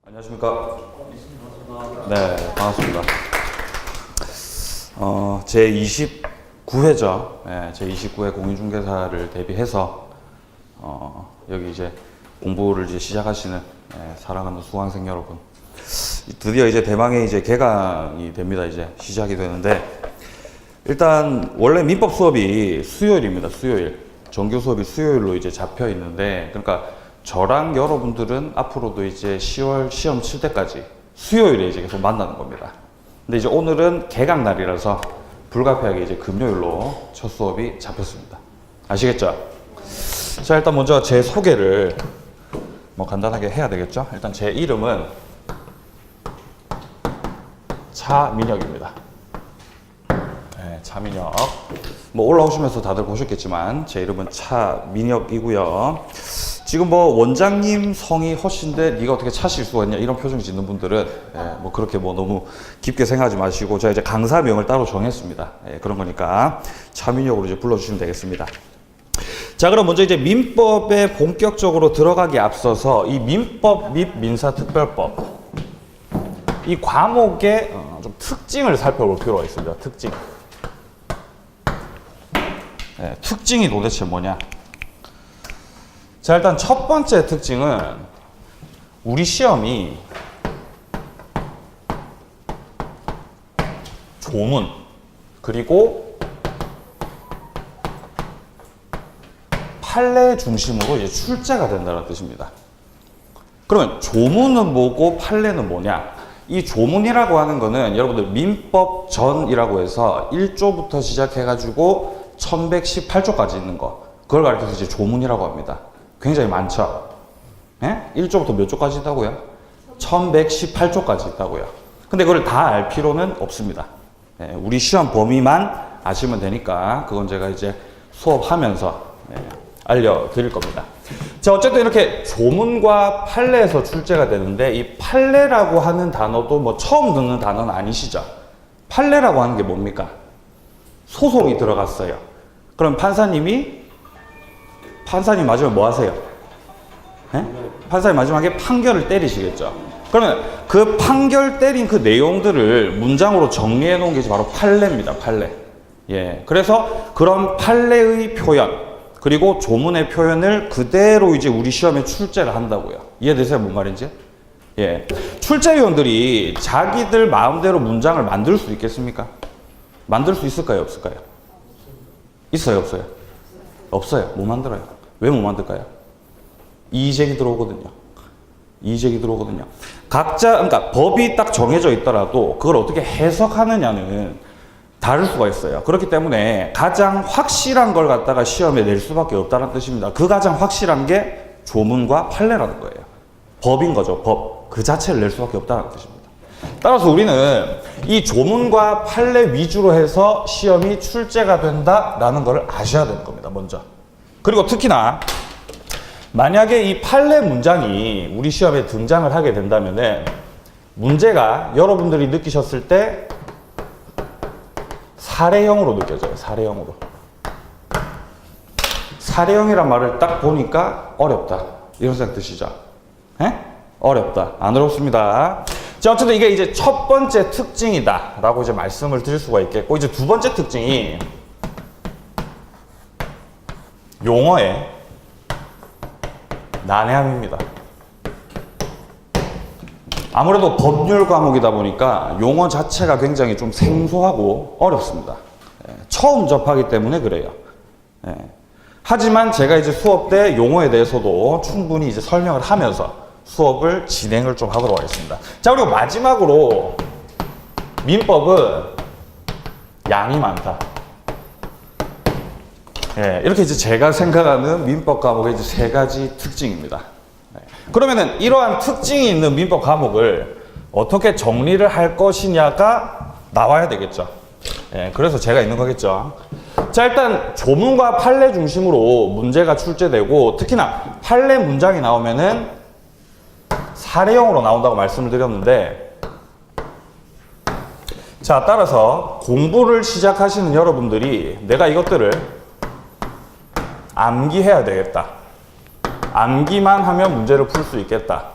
안녕하십니까. 네, 반갑습니다. 제 29회죠. 네, 제 29회 공인중개사를 대비해서 여기 이제 공부를 이제 시작하시는 사랑하는 수강생 여러분, 드디어 이제 대망의 이제 개강이 됩니다. 이제 시작이 되는데, 일단 원래 민법 수업이 수요일입니다. 수요일 정규 수업이 수요일로 이제 잡혀 있는데, 그러니까 저랑 여러분들은 앞으로도 이제 10월 시험 칠 때까지 수요일에 이제 계속 만나는 겁니다. 근데 이제 오늘은 개강 날이라서 불가피하게 이제 금요일로 첫 수업이 잡혔습니다. 아시겠죠? 자, 일단 먼저 제 소개를 뭐 간단하게 해야 되겠죠? 일단 제 이름은 차민혁입니다. 네, 차민혁. 뭐 올라오시면서 다들 보셨겠지만 제 이름은 차민혁이고요. 지금 뭐 원장님 성이 허신데 네가 어떻게 차실 수가 있냐 이런 표정 짓는 분들은 뭐 그렇게 뭐 너무 깊게 생각하지 마시고, 제가 이제 강사명을 따로 정했습니다. 그런 거니까 차민혁으로 이제 불러주시면 되겠습니다. 자, 그럼 먼저 이제 민법에 본격적으로 들어가기 앞서서 이 민법 및 민사특별법 이 과목의 좀 특징을 살펴볼 필요가 있습니다. 특징. 특징이 도대체 뭐냐? 자, 일단 첫 번째 특징은 우리 시험이 조문 그리고 판례 중심으로 이제 출제가 된다는 뜻입니다. 그러면 조문은 뭐고 판례는 뭐냐? 이 조문이라고 하는 거는 여러분들 민법 전이라고 해서 1조부터 시작해가지고 1118조까지 있는 거, 그걸 가리켜서 이제 조문이라고 합니다. 굉장히 많죠? 1조부터 몇 조까지 있다고요? 1118조까지 있다고요. 근데 그걸 다 알 필요는 없습니다. 우리 시험 범위만 아시면 되니까 그건 제가 이제 수업하면서 알려드릴 겁니다. 자, 어쨌든 이렇게 조문과 판례에서 출제가 되는데, 이 판례라고 하는 단어도 뭐 처음 듣는 단어는 아니시죠? 판례라고 하는 게 뭡니까? 소송이 들어갔어요. 그럼 판사님 맞으면 뭐 하세요? 판사님 마지막에 판결을 때리시겠죠? 그러면 그 판결 때린 그 내용들을 문장으로 정리해 놓은 게 바로 판례입니다. 판례. 그래서 그런 판례의 표현 그리고 조문의 표현을 그대로 이제 우리 시험에 출제를 한다고요. 이해되세요? 뭔 말인지? 출제위원들이 자기들 마음대로 문장을 만들 수 있겠습니까? 만들 수 있을까요? 없을까요? 있어요? 없어요? 없어요. 못 만들어요. 왜 못 만들까요? 이의제기 들어오거든요. 이의제기 들어오거든요. 각자, 그러니까 법이 딱 정해져 있더라도 그걸 어떻게 해석하느냐는 다를 수가 있어요. 그렇기 때문에 가장 확실한 걸 갖다가 시험에 낼 수밖에 없다는 뜻입니다. 그 가장 확실한 게 조문과 판례라는 거예요. 법인 거죠. 법. 그 자체를 낼 수밖에 없다는 뜻입니다. 따라서 우리는 이 조문과 판례 위주로 해서 시험이 출제가 된다라는 걸 아셔야 되는 겁니다. 먼저. 그리고 특히나 만약에 이 판례 문장이 우리 시험에 등장을 하게 된다면은 문제가 여러분들이 느끼셨을 때 사례형으로 느껴져요. 사례형으로. 사례형이란 말을 딱 보니까 어렵다, 이런 생각 드시죠? 어렵다. 안 어렵습니다. 자, 어쨌든 이게 이제 첫 번째 특징이다 라고 이제 말씀을 드릴 수가 있겠고, 이제 두 번째 특징이 용어의 난해함입니다. 아무래도 법률 과목이다 보니까 용어 자체가 굉장히 좀 생소하고 어렵습니다. 처음 접하기 때문에 그래요. 하지만 제가 이제 수업 때 용어에 대해서도 충분히 이제 설명을 하면서 수업을 진행을 좀 하도록 하겠습니다. 자, 그리고 마지막으로 민법은 양이 많다. 이렇게 이제 제가 생각하는 민법 과목의 이제 세 가지 특징입니다. 그러면은 이러한 특징이 있는 민법 과목을 어떻게 정리를 할 것이냐가 나와야 되겠죠. 그래서 제가 있는 거겠죠. 자, 일단 조문과 판례 중심으로 문제가 출제되고, 특히나 판례 문장이 나오면은 사례형으로 나온다고 말씀을 드렸는데, 자, 따라서 공부를 시작하시는 여러분들이 내가 이것들을 암기해야 되겠다. 암기만 하면 문제를 풀 수 있겠다.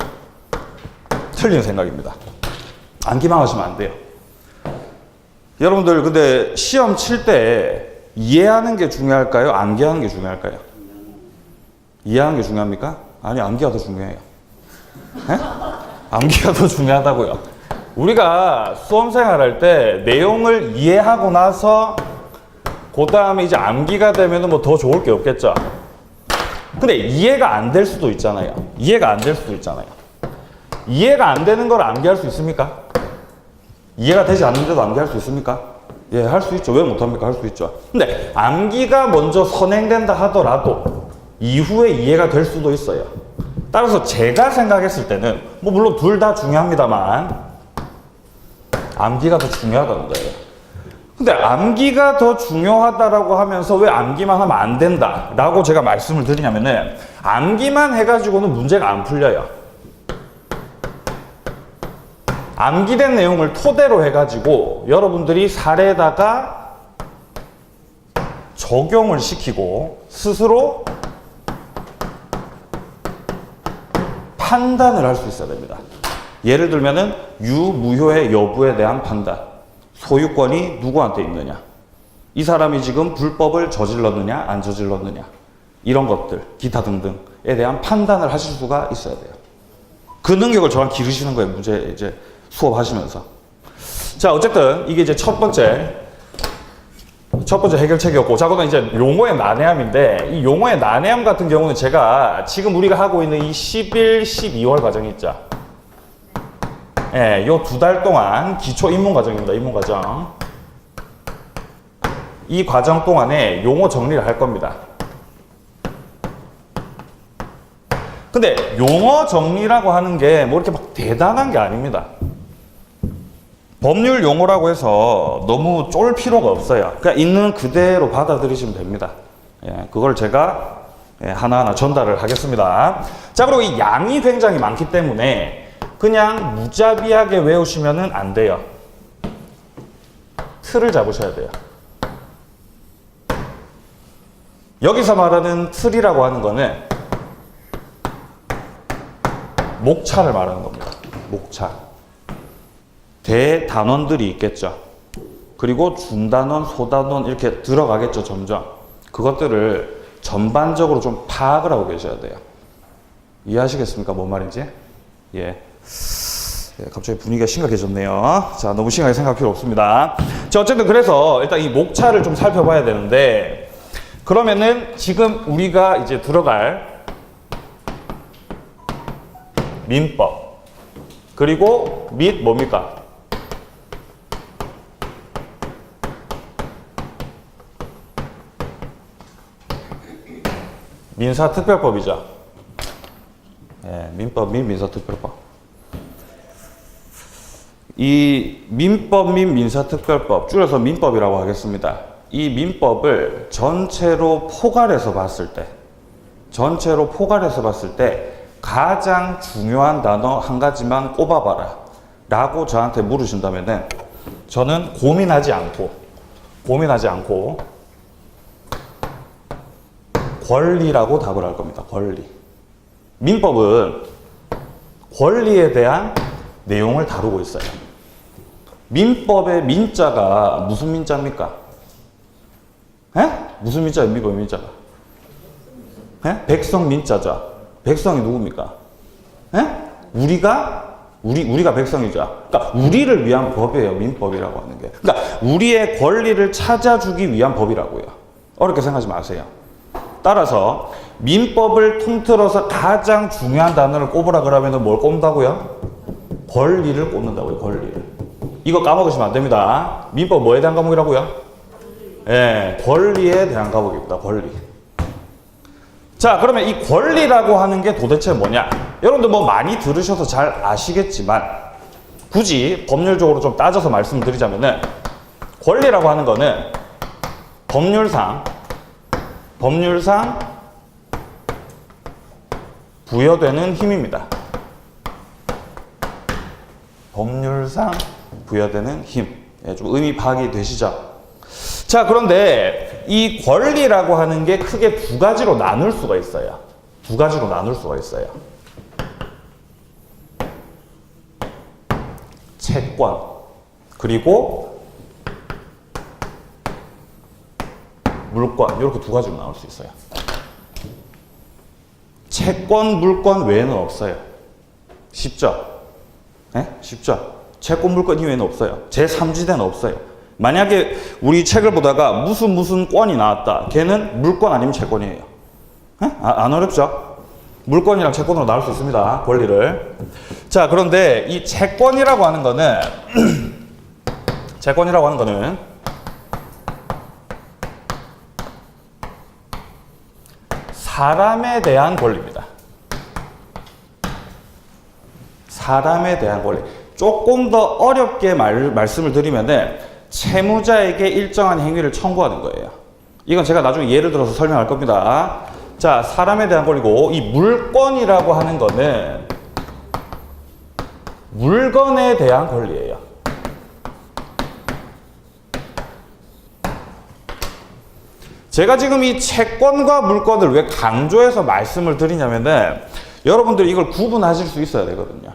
틀린 생각입니다. 암기망하시면 안 돼요. 여러분들 근데 시험 칠 때 이해하는 게 중요할까요? 암기하는 게 중요할까요? 이해하는 게 중요합니까? 아니, 암기가 더 중요해요. 에? 암기가 더 중요하다고요. 우리가 수험생활 할 때 내용을 이해하고 나서 그 다음에 이제 암기가 되면 뭐 더 좋을 게 없겠죠. 근데 이해가 안 될 수도 있잖아요. 이해가 안 될 수도 있잖아요. 이해가 안 되는 걸 암기할 수 있습니까? 이해가 되지 않는데도 암기할 수 있습니까? 예, 할 수 있죠. 왜 못합니까? 할 수 있죠. 근데 암기가 먼저 선행된다 하더라도 이후에 이해가 될 수도 있어요. 따라서 제가 생각했을 때는 뭐 물론 둘 다 중요합니다만 암기가 더 중요하다는 거예요. 근데 암기가 더 중요하다라고 하면서 왜 암기만 하면 안 된다라고 제가 말씀을 드리냐면은 암기만 해가지고는 문제가 안 풀려요. 암기된 내용을 토대로 해가지고 여러분들이 사례에다가 적용을 시키고 스스로 판단을 할 수 있어야 됩니다. 예를 들면은 유무효의 여부에 대한 판단. 소유권이 누구한테 있느냐. 이 사람이 지금 불법을 저질렀느냐 안 저질렀느냐. 이런 것들 기타 등등에 대한 판단을 하실 수가 있어야 돼요. 그 능력을 저랑 기르시는 거예요. 문제 이제 수업하시면서. 자, 어쨌든 이게 이제 첫 번째 해결책이었고, 자, 그다음 이제 용어의 난해함인데, 이 용어의 난해함 같은 경우는 제가 지금 우리가 하고 있는 이 11, 12월 과정이 있죠. 예, 요 2달 동안 기초 입문 과정입니다. 입문 과정. 이 과정 동안에 용어 정리를 할 겁니다. 근데 용어 정리라고 하는 게 뭐 이렇게 막 대단한 게 아닙니다. 법률 용어라고 해서 너무 쫄 필요가 없어요. 그냥 있는 그대로 받아들이시면 됩니다. 예, 그걸 제가 하나하나 전달을 하겠습니다. 자, 그리고 이 양이 굉장히 많기 때문에 그냥 무자비하게 외우시면 안 돼요. 틀을 잡으셔야 돼요. 여기서 말하는 틀이라고 하는 거는 목차를 말하는 겁니다. 목차. 대단원들이 있겠죠. 그리고 중단원, 소단원 이렇게 들어가겠죠. 점점. 그것들을 전반적으로 좀 파악을 하고 계셔야 돼요. 이해하시겠습니까? 뭔 말인지? 예. 갑자기 분위기가 심각해졌네요. 자, 너무 심하게 생각할 필요 없습니다. 자, 어쨌든 그래서 일단 이 목차를 좀 살펴봐야 되는데, 그러면은 지금 우리가 이제 들어갈 민법 그리고 및 뭡니까? 민사특별법이죠. 예, 민법 및 민사특별법. 이 민법 및 민사특별법, 줄여서 민법이라고 하겠습니다. 이 민법을 전체로 포괄해서 봤을 때 가장 중요한 단어 한 가지만 꼽아봐라 라고 저한테 물으신다면은 저는 고민하지 않고 권리라고 답을 할 겁니다. 권리. 민법은 권리에 대한 내용을 다루고 있어요. 민법의 민자가 무슨 민자입니까? 에? 무슨 민자예요? 민법의 민자가? 에? 백성 민자죠. 백성이 누굽니까? 에? 우리가 백성이죠. 그러니까 우리를 위한 법이에요. 민법이라고 하는 게. 그러니까 우리의 권리를 찾아주기 위한 법이라고요. 어렵게 생각하지 마세요. 따라서 민법을 통틀어서 가장 중요한 단어를 꼽으라 그러면 뭘 꼽는다고요? 권리를 꼽는다고요. 권리를. 이거 까먹으시면 안 됩니다. 민법 뭐에 대한 과목이라고요? 예, 권리에 대한 과목입니다. 권리. 자, 그러면 이 권리라고 하는 게 도대체 뭐냐? 여러분들 뭐 많이 들으셔서 잘 아시겠지만 굳이 법률적으로 좀 따져서 말씀드리자면은 권리라고 하는 거는 법률상 부여되는 힘입니다. 법률상 부여되는 힘. 예, 좀 의미 파악이 되시죠? 자, 그런데 이 권리라고 하는 게 크게 두 가지로 나눌 수가 있어요. 채권, 그리고 물권, 이렇게 두 가지로 나올 수 있어요. 채권, 물권 외에는 없어요. 쉽죠? 네? 쉽죠? 채권, 물권 이외에는 없어요. 제3지대는 없어요. 만약에 우리 책을 보다가 무슨 권이 나왔다. 걔는 물권 아니면 채권이에요. 네? 안 어렵죠? 물권이랑 채권으로 나올 수 있습니다. 권리를. 자, 그런데 이 채권이라고 하는 거는 채권이라고 하는 거는 사람에 대한 권리입니다. 사람에 대한 권리. 조금 더 어렵게 말씀을 드리면은 채무자에게 일정한 행위를 청구하는 거예요. 이건 제가 나중에 예를 들어서 설명할 겁니다. 자, 사람에 대한 권리고, 이 물권이라고 하는 거는 물건에 대한 권리예요. 제가 지금 이 채권과 물건을 왜 강조해서 말씀을 드리냐면은 여러분들이 이걸 구분하실 수 있어야 되거든요.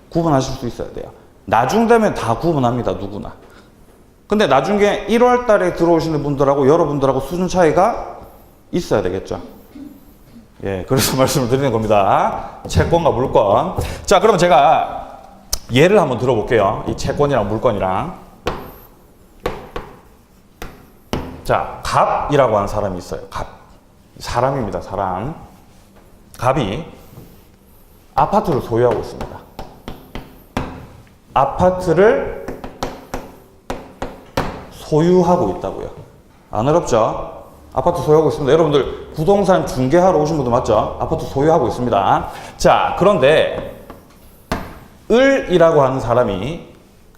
구분하실 수 있어야 돼요. 나중 되면 다 구분합니다. 누구나. 근데 나중에 1월 달에 들어오시는 분들하고 여러분들하고 수준 차이가 있어야 되겠죠. 예, 그래서 말씀을 드리는 겁니다. 채권과 물건. 자, 그러면 제가 예를 한번 들어볼게요. 이 채권이랑 물건이랑. 자, 갑이라고 하는 사람이 있어요. 갑. 사람입니다. 사람. 갑이 아파트를 소유하고 있습니다. 아파트를 소유하고 있다고요. 안 어렵죠? 아파트 소유하고 있습니다. 여러분들 부동산 중개하러 오신 분들 맞죠? 아파트 소유하고 있습니다. 자, 그런데 을이라고 하는 사람이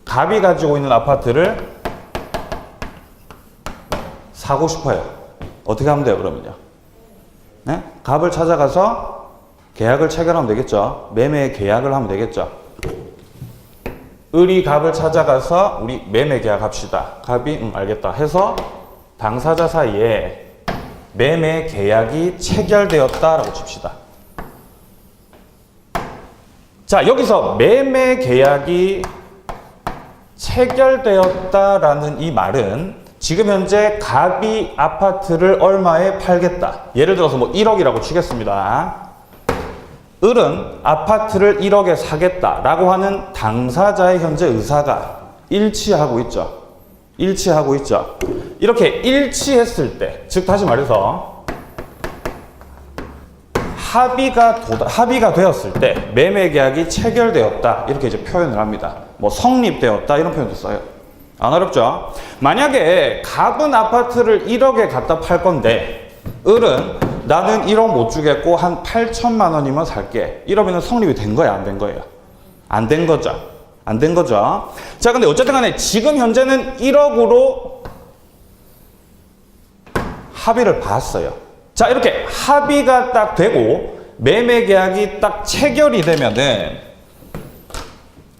갑이 가지고 있는 아파트를 사고 싶어요. 어떻게 하면 돼요, 그러면요? 네? 갑을 찾아가서 계약을 체결하면 되겠죠? 매매 계약을 하면 되겠죠? 을이 갑을 찾아가서 우리 매매 계약합시다. 갑이 알겠다 해서 당사자 사이에 매매 계약이 체결되었다라고 칩시다. 자, 여기서 매매 계약이 체결되었다라는 이 말은 지금 현재 갑이 아파트를 얼마에 팔겠다. 예를 들어서 뭐 1억이라고 치겠습니다. 을은 아파트를 1억에 사겠다라고 하는 당사자의 현재 의사가 일치하고 있죠. 일치하고 있죠. 이렇게 일치했을 때, 즉 다시 말해서 합의가 되었을 때 매매 계약이 체결되었다. 이렇게 이제 표현을 합니다. 뭐 성립되었다 이런 표현도 써요. 안 어렵죠? 만약에 갑은 아파트를 1억에 갖다 팔 건데 을은 나는 1억 못 주겠고 한 8천만 원이면 살게. 이러면 성립이 된 거야, 안 된 거예요? 안 된 거죠. 안 된 거죠. 자, 근데 어쨌든 간에 지금 현재는 1억으로 합의를 봤어요. 자, 이렇게 합의가 딱 되고 매매 계약이 딱 체결이 되면은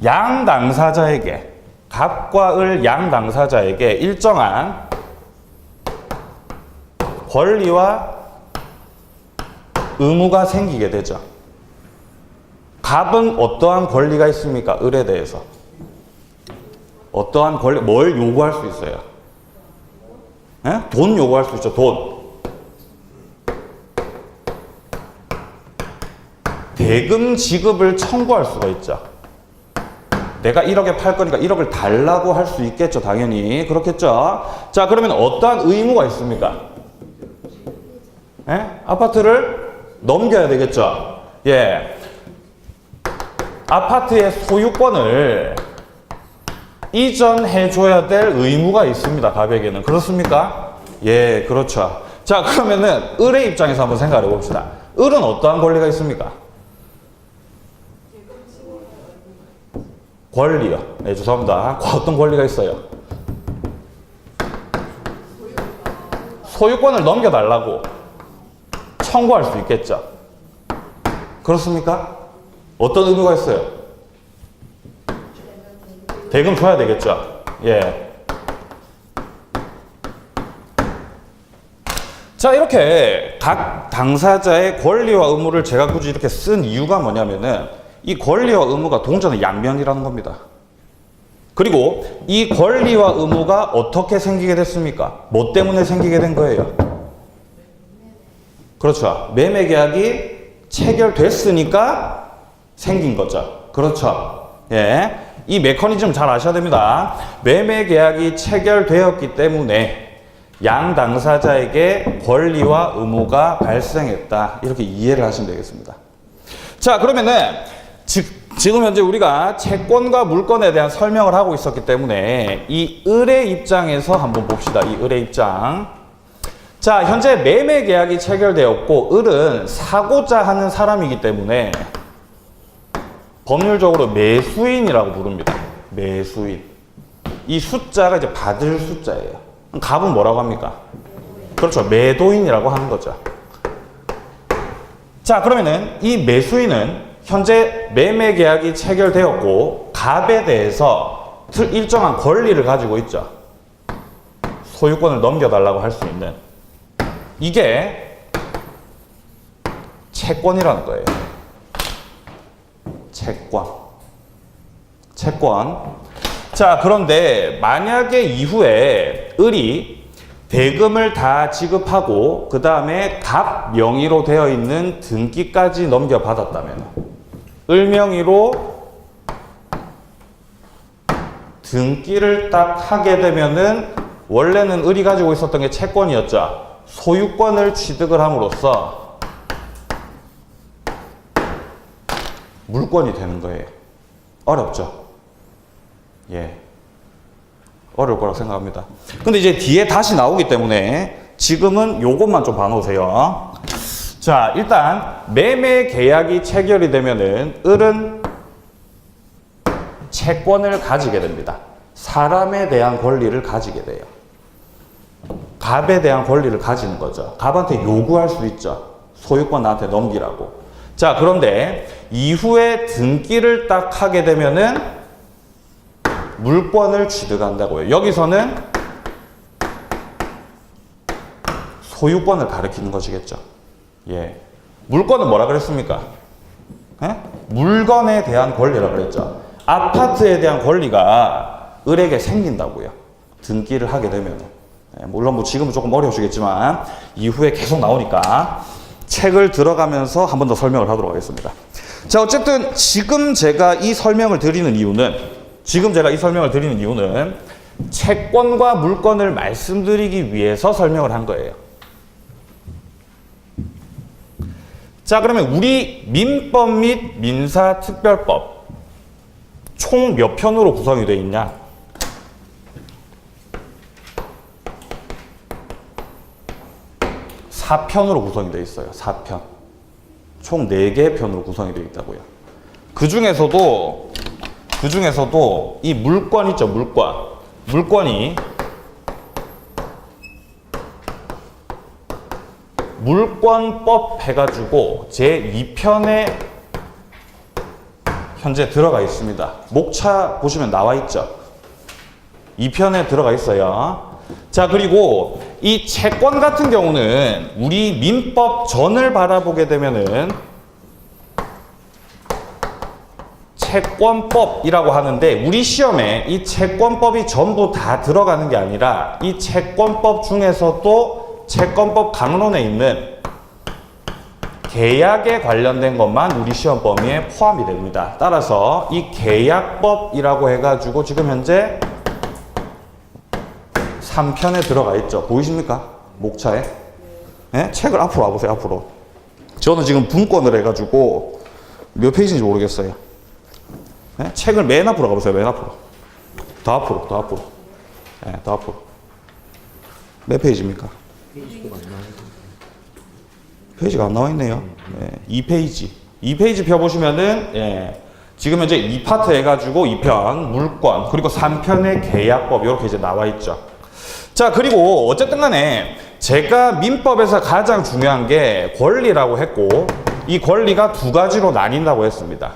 양 당사자에게, 갑과 을 양 당사자에게 일정한 권리와 의무가 생기게 되죠. 갑은 어떠한 권리가 있습니까? 을에 대해서. 어떠한 권리, 뭘 요구할 수 있어요? 예? 돈 요구할 수 있죠, 돈. 대금 지급을 청구할 수가 있죠. 내가 1억에 팔 거니까 1억을 달라고 할 수 있겠죠, 당연히. 그렇겠죠. 자, 그러면 어떠한 의무가 있습니까? 예? 아파트를 넘겨야 되겠죠. 예. 아파트의 소유권을 이전해줘야 될 의무가 있습니다, 갑에게는. 그렇습니까? 예, 그렇죠. 자, 그러면은 을의 입장에서 한번 생각해 봅시다. 을은 어떠한 권리가 있습니까? 권리요. 네, 죄송합니다. 어떤 권리가 있어요? 소유권을 넘겨달라고 청구할 수 있겠죠. 그렇습니까? 어떤 의무가 있어요? 대금 줘야 되겠죠. 예. 자, 이렇게 각 당사자의 권리와 의무를 제가 굳이 이렇게 쓴 이유가 뭐냐면은 이 권리와 의무가 동전의 양면이라는 겁니다. 그리고 이 권리와 의무가 어떻게 생기게 됐습니까? 뭐 때문에 생기게 된 거예요? 그렇죠. 매매 계약이 체결됐으니까 생긴 거죠. 그렇죠. 예. 이 메커니즘 잘 아셔야 됩니다. 매매 계약이 체결되었기 때문에 양 당사자에게 권리와 의무가 발생했다. 이렇게 이해를 하시면 되겠습니다. 자, 그러면은 지금 현재 우리가 채권과 물권에 대한 설명을 하고 있었기 때문에 이 을의 입장에서 한번 봅시다. 이 을의 입장. 자, 현재 매매 계약이 체결되었고 을은 사고자 하는 사람이기 때문에 법률적으로 매수인이라고 부릅니다. 매수인. 이 숫자가 이제 받을 숫자예요. 갑은 뭐라고 합니까? 그렇죠. 매도인이라고 하는 거죠. 자, 그러면은 이 매수인은 현재 매매 계약이 체결되었고 갑에 대해서 일정한 권리를 가지고 있죠. 소유권을 넘겨달라고 할 수 있는. 이게 채권이라는 거예요. 채권. 자, 그런데 만약에 이후에 을이 대금을 다 지급하고 그 다음에 갑 명의로 되어 있는 등기까지 넘겨받았다면 을 명의로 등기를 딱 하게 되면은 원래는 을이 가지고 있었던 게 채권이었죠. 소유권을 취득을 함으로써 물권이 되는 거예요. 어렵죠? 예. 어려울 거라고 생각합니다. 근데 이제 뒤에 다시 나오기 때문에 지금은 요것만 좀 봐놓으세요. 자, 일단 매매 계약이 체결이 되면은 을은 채권을 가지게 됩니다. 사람에 대한 권리를 가지게 돼요. 갑에 대한 권리를 가지는 거죠. 갑한테 요구할 수 있죠. 소유권 나한테 넘기라고. 자, 그런데 이후에 등기를 딱 하게 되면은 물권을 취득한다고요. 여기서는 소유권을 가리키는 것이겠죠. 예. 물권은 뭐라 그랬습니까? 예? 물건에 대한 권리라고 그랬죠. 아파트에 대한 권리가 을에게 생긴다고요. 등기를 하게 되면. 예, 물론 뭐 지금은 조금 어려우시겠지만 이후에 계속 나오니까 책을 들어가면서 한 번 더 설명을 하도록 하겠습니다. 자, 어쨌든 지금 제가 이 설명을 드리는 이유는 채권과 물권을 말씀드리기 위해서 설명을 한 거예요. 자, 그러면 우리 민법 및 민사특별법 총 몇 편으로 구성이 되어 있냐? 4편으로 구성이 되어 있어요. 4편. 총 4개의 편으로 구성이 되어 있다고요. 그 중에서도 이 물권 있죠, 물권. 물권이 물권법 해가지고 제2편에 현재 들어가 있습니다. 목차 보시면 나와 있죠. 2편에 들어가 있어요. 자, 그리고 이 채권 같은 경우는 우리 민법 전을 바라보게 되면은 채권법이라고 하는데 우리 시험에 이 채권법이 전부 다 들어가는 게 아니라 이 채권법 중에서도 채권법 강론에 있는 계약에 관련된 것만 우리 시험 범위에 포함이 됩니다. 따라서 이 계약법이라고 해가지고 지금 현재 3편에 들어가 있죠. 보이십니까? 목차에. 네? 책을 앞으로 와보세요. 앞으로. 저는 지금 분권을 해가지고 몇 페이지인지 모르겠어요. 네? 책을 맨 앞으로 가보세요. 맨 앞으로. 더 앞으로. 네, 더 앞으로. 몇 페이지입니까? 페이지가 안 나와 있네요. 네, 2페이지. 2페이지 펴보시면은, 예, 지금 현재 2파트 해가지고 2편, 물권, 그리고 3편의 계약법, 이렇게 이제 나와 있죠. 자, 그리고 어쨌든 간에 제가 민법에서 가장 중요한 게 권리라고 했고, 이 권리가 2가지로 나뉜다고 했습니다.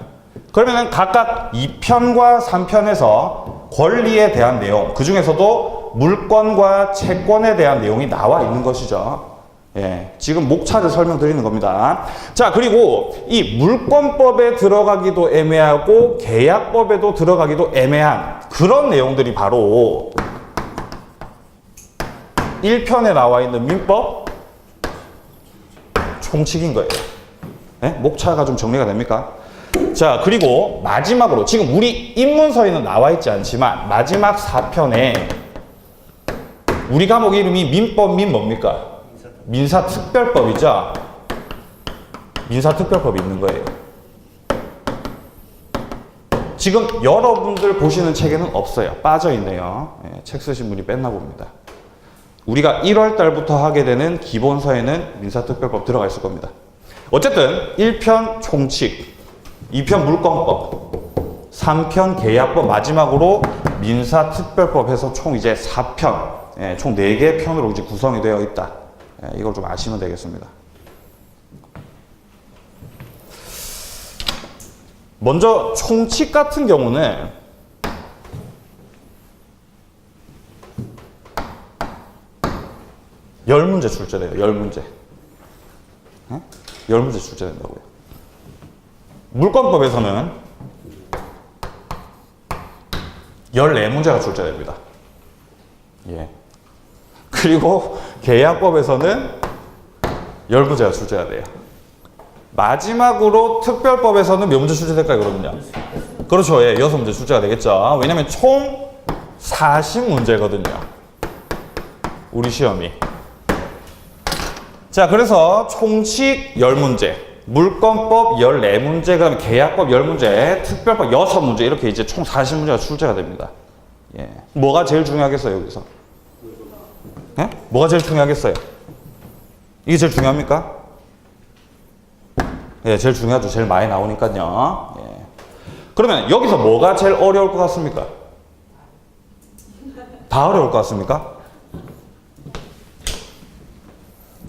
그러면은 각각 2편과 3편에서 권리에 대한 내용, 그 중에서도 물권과 채권에 대한 내용이 나와 있는 것이죠. 예, 지금 목차를 설명드리는 겁니다. 자, 그리고 이 물권법에 들어가기도 애매하고 계약법에도 들어가기도 애매한 그런 내용들이 바로 1편에 나와 있는 민법 총칙인 거예요. 예? 목차가 좀 정리가 됩니까? 자, 그리고 마지막으로 지금 우리 입문서에는 나와 있지 않지만 마지막 4편에 우리 과목 이름이 민법 민 뭡니까? 민사특별법이죠. 민사특별법이 있는 거예요. 지금 여러분들 보시는 책에는 없어요. 빠져있네요. 예, 책 쓰신 분이 뺐나 봅니다. 우리가 1월 달부터 하게 되는 기본서에는 민사특별법 들어가 있을 겁니다. 어쨌든 1편 총칙, 2편 물권법, 3편 계약법, 마지막으로 민사특별법 해서 총 이제 4편, 예, 총 4개 편으로 이제 구성이 되어 있다. 예, 이걸 좀 아시면 되겠습니다. 먼저 총칙 같은 경우는 열 문제 출제돼요. 10문제. 예? 10문제 출제된다고요. 물권법에서는 14문제가 출제됩니다. 예. 그리고 계약법에서는 10문제가 출제가 돼요. 마지막으로 특별법에서는 몇 문제 출제될까요, 그러면요? 그렇죠. 예, 6문제 출제가 되겠죠. 왜냐면 총 40문제거든요. 우리 시험이. 자, 그래서 총칙 10문제, 물권법 14문제, 그 다음에 계약법 10문제, 특별법 6문제, 이렇게 이제 총 40문제가 출제가 됩니다. 예. 뭐가 제일 중요하겠어요, 여기서? 예? 뭐가 제일 중요하겠어요? 이게 제일 중요합니까? 예, 제일 중요하죠. 제일 많이 나오니까요. 예. 그러면 여기서 뭐가 제일 어려울 것 같습니까? 다 어려울 것 같습니까?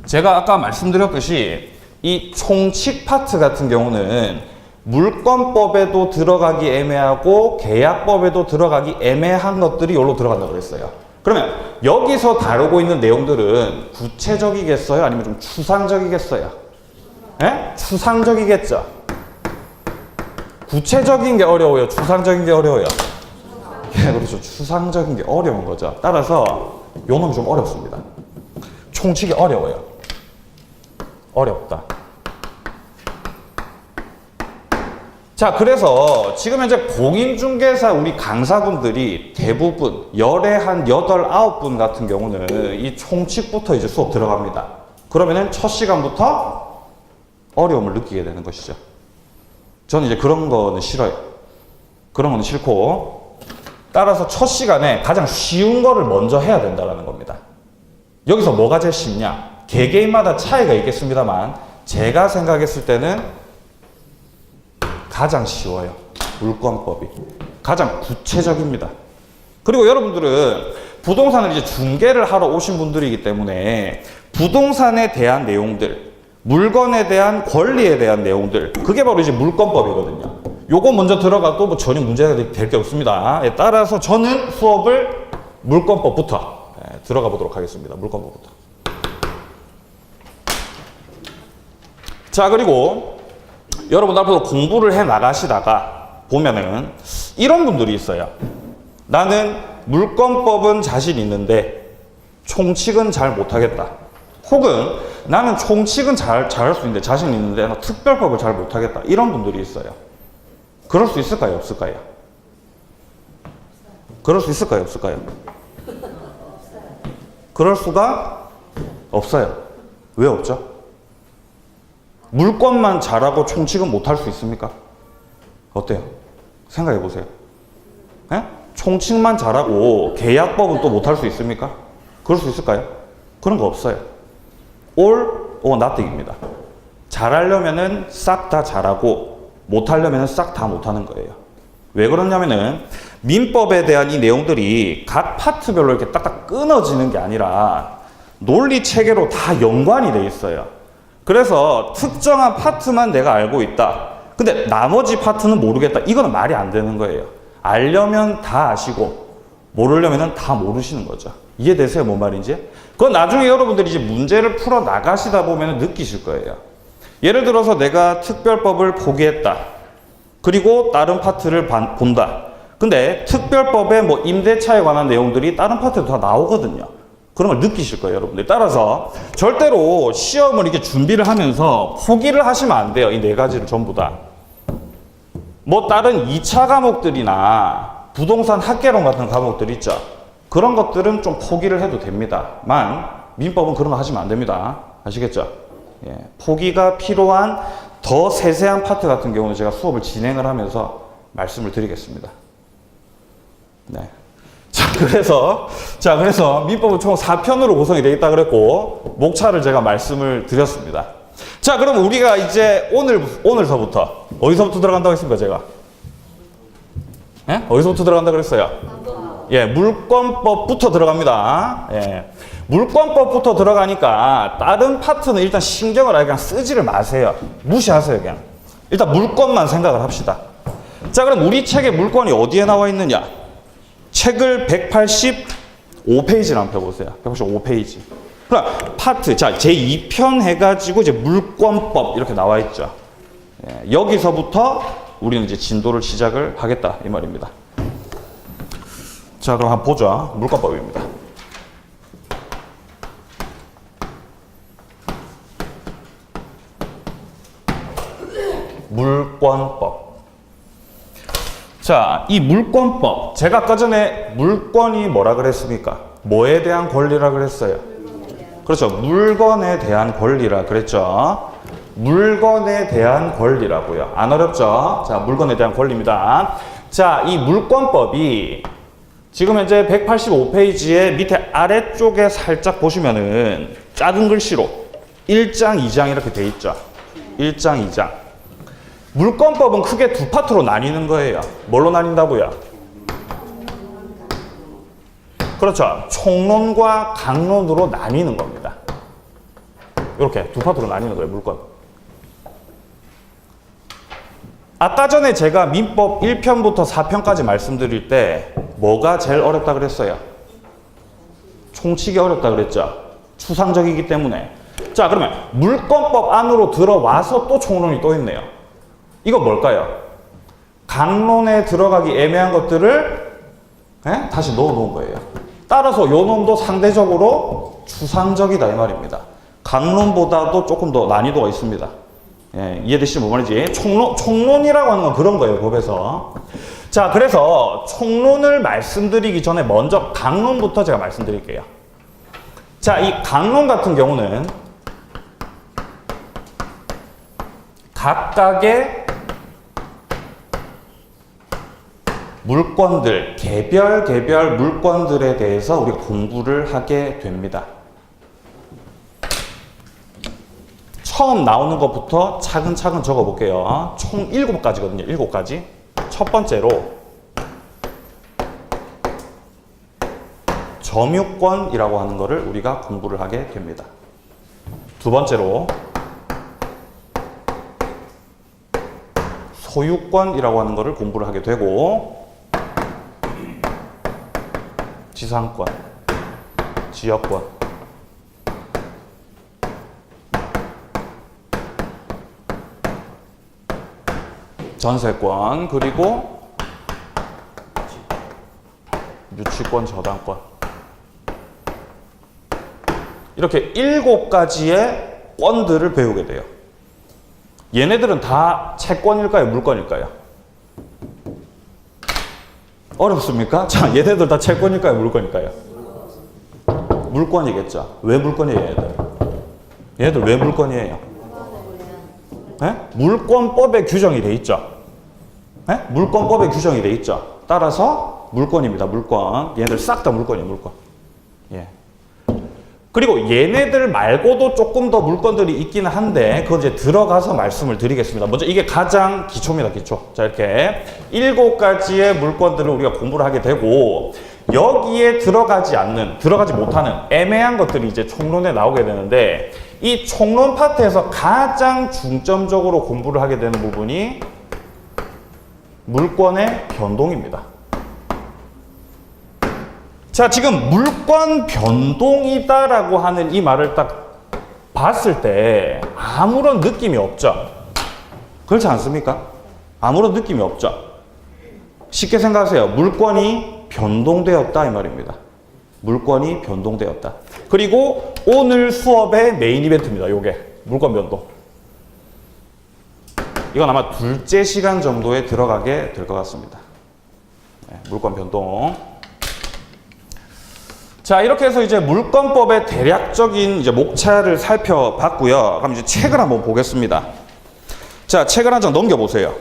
제가 아까 말씀드렸듯이 이 총칙 파트 같은 경우는 물권법에도 들어가기 애매하고 계약법에도 들어가기 애매한 것들이 여기로 들어간다고 그랬어요. 그러면 여기서 다루고 있는 내용들은 구체적이겠어요? 아니면 좀 추상적이겠어요? 예? 추상적이겠죠? 구체적인 게 어려워요? 추상적인 게 어려워요? 예, 그렇죠. 추상적인 게 어려운 거죠. 따라서 요 놈이 좀 어렵습니다. 총칙이 어려워요. 어렵다. 자, 그래서 지금 현재 공인중개사 우리 강사분들이 대부분 열에 한 8, 9분 같은 경우는 이 총칙부터 이제 수업 들어갑니다. 그러면은 첫 시간부터 어려움을 느끼게 되는 것이죠. 저는 이제 그런 거는 싫어요. 그런 거는 싫고, 따라서 첫 시간에 가장 쉬운 거를 먼저 해야 된다는 겁니다. 여기서 뭐가 제일 쉽냐? 개개인마다 차이가 있겠습니다만 제가 생각했을 때는 가장 쉬워요. 물권법이. 가장 구체적입니다. 그리고 여러분들은 부동산을 이제 중개를 하러 오신 분들이기 때문에 부동산에 대한 내용들, 물건에 대한 권리에 대한 내용들, 그게 바로 이제 물권법이거든요. 요거 먼저 들어가도 뭐 전혀 문제가 될 게 없습니다. 따라서 저는 수업을 물권법부터 들어가 보도록 하겠습니다. 물권법부터. 자, 그리고 여러분 앞으로 공부를 해 나가시다가 보면은 이런 분들이 있어요. 나는 물권법은 자신 있는데 총칙은 잘 못하겠다. 혹은 나는 총칙은 잘할 수 있는데 자신 있는데 나 특별법을 잘 못하겠다. 이런 분들이 있어요. 그럴 수 있을까요? 없을까요? 그럴 수 있을까요? 없을까요? 그럴 수가 없어요. 왜 없죠? 물권만 잘하고 총칙은 못할 수 있습니까? 어때요? 생각해 보세요. 예? 총칙만 잘하고 계약법은 또 못할 수 있습니까? 그럴 수 있을까요? 그런 거 없어요. all or nothing입니다. 잘하려면은 싹 다 잘하고 못하려면은 싹 다 못하는 거예요. 왜 그러냐면은 민법에 대한 이 내용들이 각 파트별로 이렇게 딱딱 끊어지는 게 아니라 논리 체계로 다 연관이 돼 있어요. 그래서 특정한 파트만 내가 알고 있다. 근데 나머지 파트는 모르겠다. 이거는 말이 안 되는 거예요. 알려면 다 아시고 모르려면은 다 모르시는 거죠. 이해되세요? 뭔 말인지? 그건 나중에 여러분들이 이제 문제를 풀어 나가시다 보면 느끼실 거예요. 예를 들어서 내가 특별법을 포기했다. 그리고 다른 파트를 본다. 근데 특별법의 뭐 임대차에 관한 내용들이 다른 파트에도 다 나오거든요. 그런 걸 느끼실 거예요, 여러분들. 따라서 절대로 시험을 이렇게 준비를 하면서 포기를 하시면 안 돼요. 이 네 가지를 전부 다. 뭐 다른 2차 과목들이나 부동산 학개론 같은 과목들 있죠. 그런 것들은 좀 포기를 해도 됩니다만 민법은 그런 거 하시면 안 됩니다. 아시겠죠? 예, 포기가 필요한 더 세세한 파트 같은 경우는 제가 수업을 진행을 하면서 말씀을 드리겠습니다. 네. 자, 그래서 민법은 총 4편으로 구성이 되어 있다 그랬고, 목차를 제가 말씀을 드렸습니다. 자, 그럼 우리가 이제 오늘서부터, 어디서부터 들어간다고 했습니까, 제가? 예? 어디서부터 들어간다고 그랬어요? 예, 물권법부터 들어갑니다. 예. 물권법부터 들어가니까, 다른 파트는 일단 신경을 아예 그냥 쓰지를 마세요. 무시하세요, 그냥. 일단 물권만 생각을 합시다. 자, 그럼 우리 책의 물권이 어디에 나와 있느냐? 책을 185페이지를 한번 펴보세요. 185페이지. 그럼 파트, 자, 제2편 해가지고 이제 물권법 이렇게 나와 있죠. 예, 여기서부터 우리는 이제 진도를 시작을 하겠다 이 말입니다. 자, 그럼 한번 보죠. 물권법입니다. 물권법. 자, 이 물권법. 제가 아까 전에 물권이 뭐라 그랬습니까? 뭐에 대한 권리라 그랬어요? 그렇죠. 물건에 대한 권리라 그랬죠. 물건에 대한 권리라고요. 안 어렵죠? 자, 물건에 대한 권리입니다. 자, 이 물권법이 지금 현재 185페이지의 밑에 아래쪽에 살짝 보시면은 작은 글씨로 1장, 2장 이렇게 돼 있죠. 1장, 2장. 물권법은 크게 두 파트로 나뉘는 거예요. 뭘로 나뉜다고요? 그렇죠. 총론과 강론으로 나뉘는 겁니다. 이렇게 두 파트로 나뉘는 거예요, 물권. 아까 전에 제가 민법 1편부터 4편까지 말씀드릴 때 뭐가 제일 어렵다 그랬어요? 총칙이 어렵다 그랬죠. 추상적이기 때문에. 자, 그러면 물권법 안으로 들어와서 또 총론이 또 있네요. 이거 뭘까요? 강론에 들어가기 애매한 것들을 다시 넣어 놓은 거예요. 따라서 요 놈도 상대적으로 추상적이다 이 말입니다. 강론보다도 조금 더 난이도가 있습니다. 예, 이해되시면 뭔 말인지. 총론이라고 하는 건 그런 거예요, 법에서. 자, 그래서 총론을 말씀드리기 전에 먼저 강론부터 제가 말씀드릴게요. 자, 이 강론 같은 경우는 각각의 물권들, 개별 물권들에 대해서 우리가 공부를 하게 됩니다. 처음 나오는 것부터 차근차근 적어볼게요. 총 7가지거든요. 7가지. 첫 번째로 점유권이라고 하는 것을 우리가 공부를 하게 됩니다. 두 번째로 소유권이라고 하는 것을 공부를 하게 되고, 지상권, 지역권, 전세권, 그리고 유치권, 저당권. 이렇게 7가지의 권들을 배우게 돼요. 얘네들은 다 채권일까요? 물권일까요? 어렵습니까? 자, 얘네들 다 채권일까요? 물권일까요? 물권이겠죠. 왜 물권이에요, 얘네들? 얘네들 왜 물권이에요? 네? 물권법에 규정이 돼 있죠. 네? 물권법에 규정이 돼 있죠. 따라서 물권입니다. 물권. 얘네들 싹 다 물권이에요. 물권. 예. 그리고 얘네들 말고도 조금 더 물건들이 있기는 한데 그건 이제 들어가서 말씀을 드리겠습니다. 먼저 이게 가장 기초입니다. 기초. 자, 이렇게 7가지의 물건들을 우리가 공부를 하게 되고, 여기에 들어가지 못하는 애매한 것들이 이제 총론에 나오게 되는데, 이 총론 파트에서 가장 중점적으로 공부를 하게 되는 부분이 물권의 변동입니다. 자, 지금 물권 변동이다라고 하는 이 말을 딱 봤을 때 아무런 느낌이 없죠? 그렇지 않습니까? 아무런 느낌이 없죠? 쉽게 생각하세요. 물권이 변동되었다 이 말입니다. 물권이 변동되었다. 그리고 오늘 수업의 메인 이벤트입니다. 요게 물권 변동. 이건 아마 둘째 시간 정도에 들어가게 될 것 같습니다. 네, 물권 변동. 자, 이렇게 해서 이제 물권법의 대략적인 이제 목차를 살펴봤고요. 그럼 이제 책을 한번 보겠습니다. 자, 책을 한 장 넘겨보세요.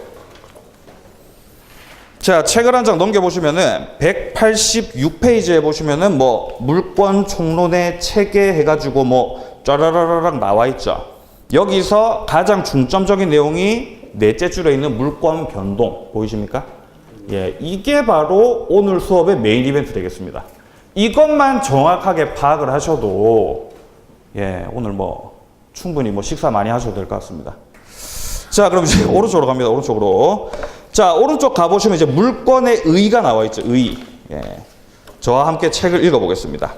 자, 책을 한 장 넘겨보시면은 186페이지에 보시면은 뭐 물권 총론의 체계 해가지고 뭐 짜라라라락 나와 있죠. 여기서 가장 중점적인 내용이 넷째 줄에 있는 물권 변동 보이십니까? 예, 이게 바로 오늘 수업의 메인 이벤트 되겠습니다. 이것만 정확하게 파악을 하셔도 예, 오늘 뭐 충분히 뭐 식사 많이 하셔도 될 것 같습니다. 자, 그럼 이제 오른쪽으로 갑니다. 오른쪽으로. 자, 오른쪽 가보시면 이제 물권의 의가 나와 있죠. 의. 예. 저와 함께 책을 읽어보겠습니다.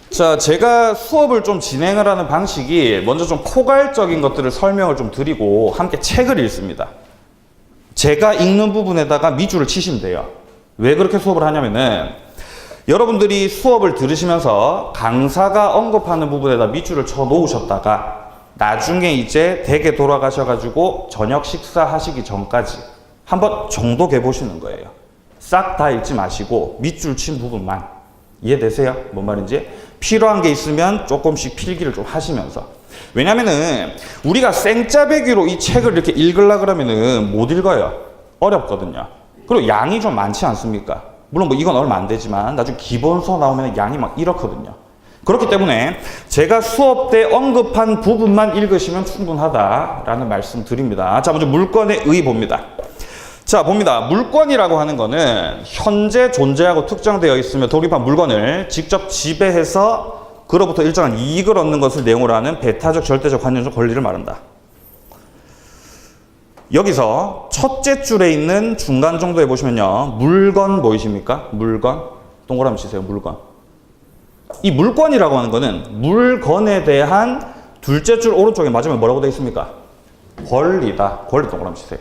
자, 제가 수업을 좀 진행을 하는 방식이 먼저 좀 포괄적인 것들을 설명을 좀 드리고 함께 책을 읽습니다. 제가 읽는 부분에다가 밑줄을 치시면 돼요. 왜 그렇게 수업을 하냐면은 여러분들이 수업을 들으시면서 강사가 언급하는 부분에다 밑줄을 쳐 놓으셨다가 나중에 이제 댁에 돌아가셔가지고 저녁 식사하시기 전까지 한번 정독해 보시는 거예요. 싹 다 읽지 마시고 밑줄 친 부분만. 이해되세요? 뭔 말인지? 필요한 게 있으면 조금씩 필기를 좀 하시면서. 왜냐면은 우리가 생짜배기로 이 책을 이렇게 읽으려 그러면은 못 읽어요. 어렵거든요. 그리고 양이 좀 많지 않습니까? 물론 뭐 이건 얼마 안 되지만 나중에 기본서 나오면 양이 막 이렇거든요. 그렇기 때문에 제가 수업 때 언급한 부분만 읽으시면 충분하다라는 말씀 드립니다. 자, 먼저 물권의 의 봅니다. 자, 봅니다. 물권이라고 하는 거는 현재 존재하고 특정되어 있으며 독립한 물건을 직접 지배해서 그로부터 일정한 이익을 얻는 것을 내용으로 하는 배타적, 절대적, 관념적 권리를 말한다. 여기서 첫째 줄에 있는 중간 정도에 보시면요. 물건 보이십니까? 물건. 동그라미 치세요. 물건. 이 물권이라고 하는 거는 물건에 대한 둘째 줄 오른쪽에 맞으면 뭐라고 되어 있습니까? 권리다. 권리 동그라미 치세요.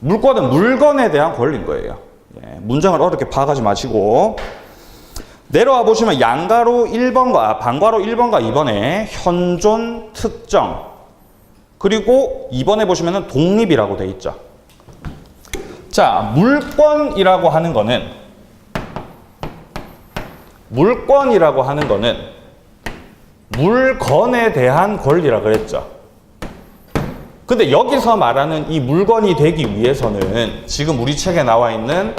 물권은 물건에 대한 권리인 거예요. 예, 문장을 어렵게 파악하지 마시고 내려와 보시면 양가로 1번과 반가로 1번과 2번에 현존, 특정 그리고 2번에 보시면 독립이라고 되어 있죠. 자, 물권이라고 하는 거는 물건에 대한 권리라 그랬죠. 근데 여기서 말하는 이 물건이 되기 위해서는 지금 우리 책에 나와 있는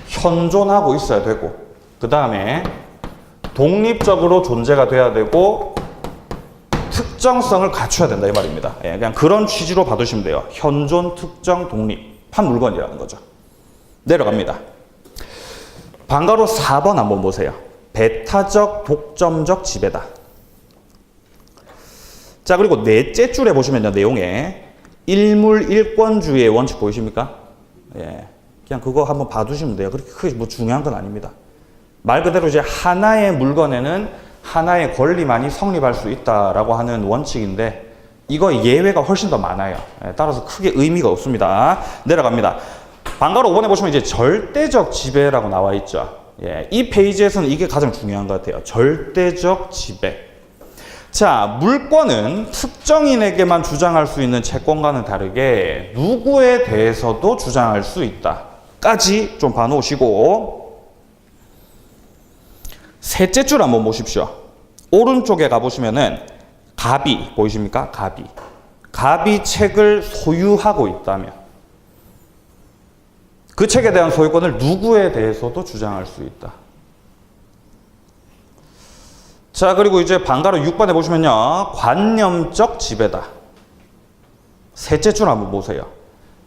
현존하고 있어야 되고 그 다음에 독립적으로 존재가 돼야 되고 특정성을 갖춰야 된다 이 말입니다. 예, 그냥 그런 취지로 봐두시면 돼요. 현존, 특정, 독립한 물건이라는 거죠. 내려갑니다. 반가로 4번 한번 보세요. 배타적, 독점적 지배다. 자, 그리고 넷째 줄에 보시면요, 내용에 일물일권주의의 원칙 보이십니까? 예, 그냥 그거 한번 봐두시면 돼요. 그렇게 크게 뭐 중요한 건 아닙니다. 말 그대로 이제 하나의 물건에는 하나의 권리만이 성립할 수 있다라고 하는 원칙인데 이거 예외가 훨씬 더 많아요. 예, 따라서 크게 의미가 없습니다. 내려갑니다. 반가로 5번에 보시면 이제 절대적 지배라고 나와 있죠. 예, 이 페이지에서는 이게 가장 중요한 것 같아요. 절대적 지배. 자, 물권은 특정인에게만 주장할 수 있는 채권과는 다르게 누구에 대해서도 주장할 수 있다. 까지 좀 봐놓으시고 셋째 줄 한번 보십시오. 오른쪽에 가보시면은 갑이 보이십니까? 갑이 책을 소유하고 있다면 그 책에 대한 소유권을 누구에 대해서도 주장할 수 있다. 자, 그리고 이제 반가로 6번에 보시면요. 관념적 지배다. 셋째 줄 한번 보세요.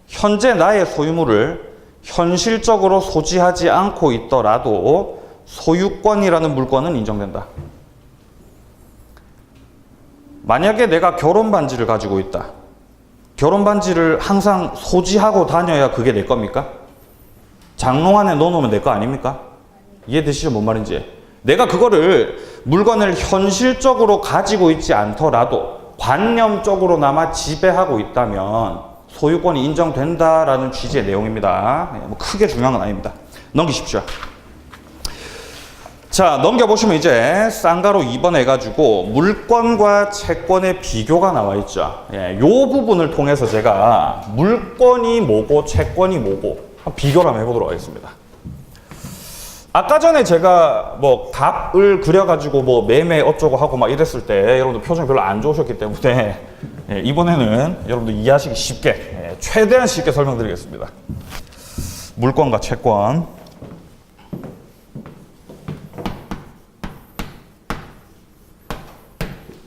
현재 나의 소유물을 현실적으로 소지하지 않고 있더라도 소유권이라는 물권은 인정된다. 만약에 내가 결혼 반지를 가지고 있다. 결혼 반지를 항상 소지하고 다녀야 그게 내 겁니까? 장롱 안에 넣어놓으면 내 거 아닙니까? 이해되시죠? 뭔 말인지. 내가 그거를 물건을 현실적으로 가지고 있지 않더라도 관념적으로나마 지배하고 있다면 소유권이 인정된다라는 취지의 내용입니다. 뭐 크게 중요한 건 아닙니다. 넘기십시오. 자, 넘겨보시면 이제 쌍가로 2번 해가지고 물권과 채권의 비교가 나와 있죠. 예, 요 부분을 통해서 제가 물권이 뭐고 채권이 뭐고 비교를 한번 해보도록 하겠습니다. 아까 전에 제가 뭐 답을 그려가지고 뭐 매매 어쩌고 하고 막 이랬을 때 여러분들 표정이 별로 안 좋으셨기 때문에 예, 이번에는 여러분들 이해하시기 쉽게 예, 최대한 쉽게 설명드리겠습니다. 물권과 채권.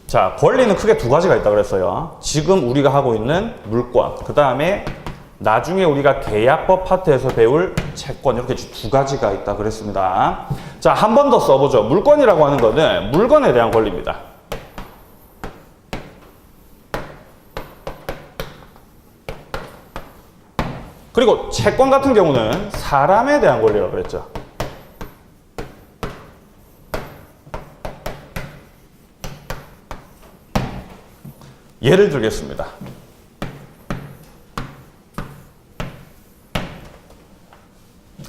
자, 권리는 크게 두 가지가 있다 그랬어요. 지금 우리가 하고 있는 물권, 그 다음에 나중에 우리가 계약법 파트에서 배울 채권, 이렇게 두 가지가 있다 그랬습니다. 자, 한 번 더 써보죠. 물권이라고 하는 거는 물건에 대한 권리입니다. 그리고 채권 같은 경우는 사람에 대한 권리라고 그랬죠. 예를 들겠습니다.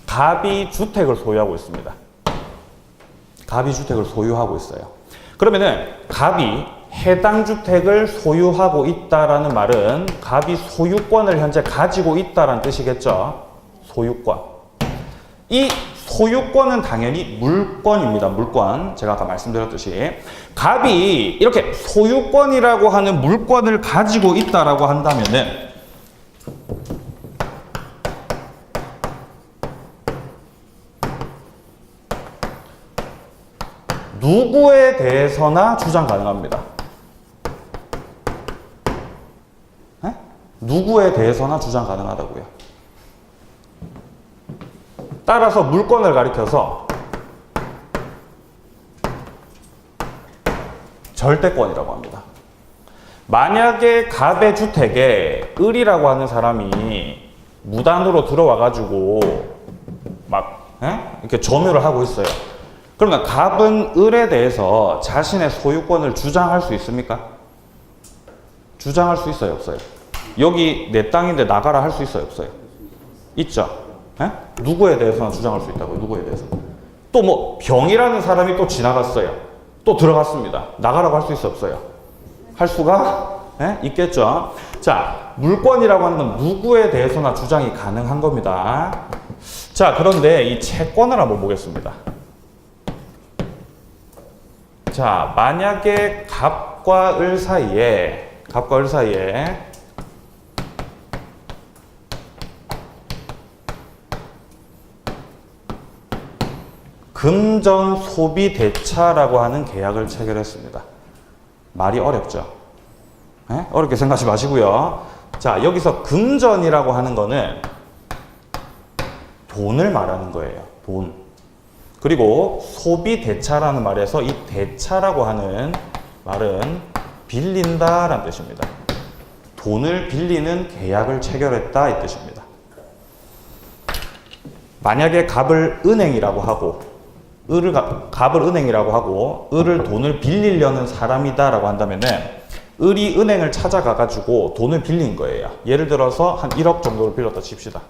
갑이 주택을 소유하고 있습니다. 갑이 주택을 소유하고 있어요. 그러면은 갑이 해당 주택을 소유하고 있다라는 말은 갑이 소유권을 현재 가지고 있다라는 뜻이겠죠. 소유권. 이 소유권은 당연히 물권입니다. 물권. 제가 아까 말씀드렸듯이 갑이 이렇게 소유권이라고 하는 물권을 가지고 있다라고 한다면은 누구에 대해서나 주장 가능합니다. 네? 누구에 대해서나 주장 가능하다고요. 따라서 물권을 가리켜서 절대권이라고 합니다. 만약에 갑의 주택에 을이라고 하는 사람이 무단으로 들어와가지고 막 이렇게 점유를 하고 있어요. 그러면 갑은 을에 대해서 자신의 소유권을 주장할 수 있습니까? 주장할 수 있어요, 없어요? 여기 내 땅인데 나가라 할 수 있어요, 없어요? 있죠? 에? 누구에 대해서나 주장할 수 있다고요, 누구에 대해서. 또 뭐 병이라는 사람이 또 지나갔어요. 또 들어갔습니다. 나가라고 할 수 있어요, 없어요? 할 수가 있겠죠? 자, 물권이라고 하는 건 누구에 대해서나 주장이 가능한 겁니다. 자, 그런데 이 채권을 한번 보겠습니다. 자, 만약에 갑과 을 사이에 금전 소비 대차라고 하는 계약을 체결했습니다. 말이 어렵죠? 어렵게 생각하지 마시고요. 자, 여기서 금전이라고 하는 거는 돈을 말하는 거예요. 돈. 그리고 소비 대차라는 말에서 이 대차라고 하는 말은 빌린다라는 뜻입니다. 돈을 빌리는 계약을 체결했다 이 뜻입니다. 만약에 갑을 은행이라고 하고 갑을 은행이라고 하고 을을 돈을 빌리려는 사람이다라고 한다면은 을이 은행을 찾아가 가지고 돈을 빌린 거예요. 예를 들어서 한 1억 정도를 빌렸다 칩시다.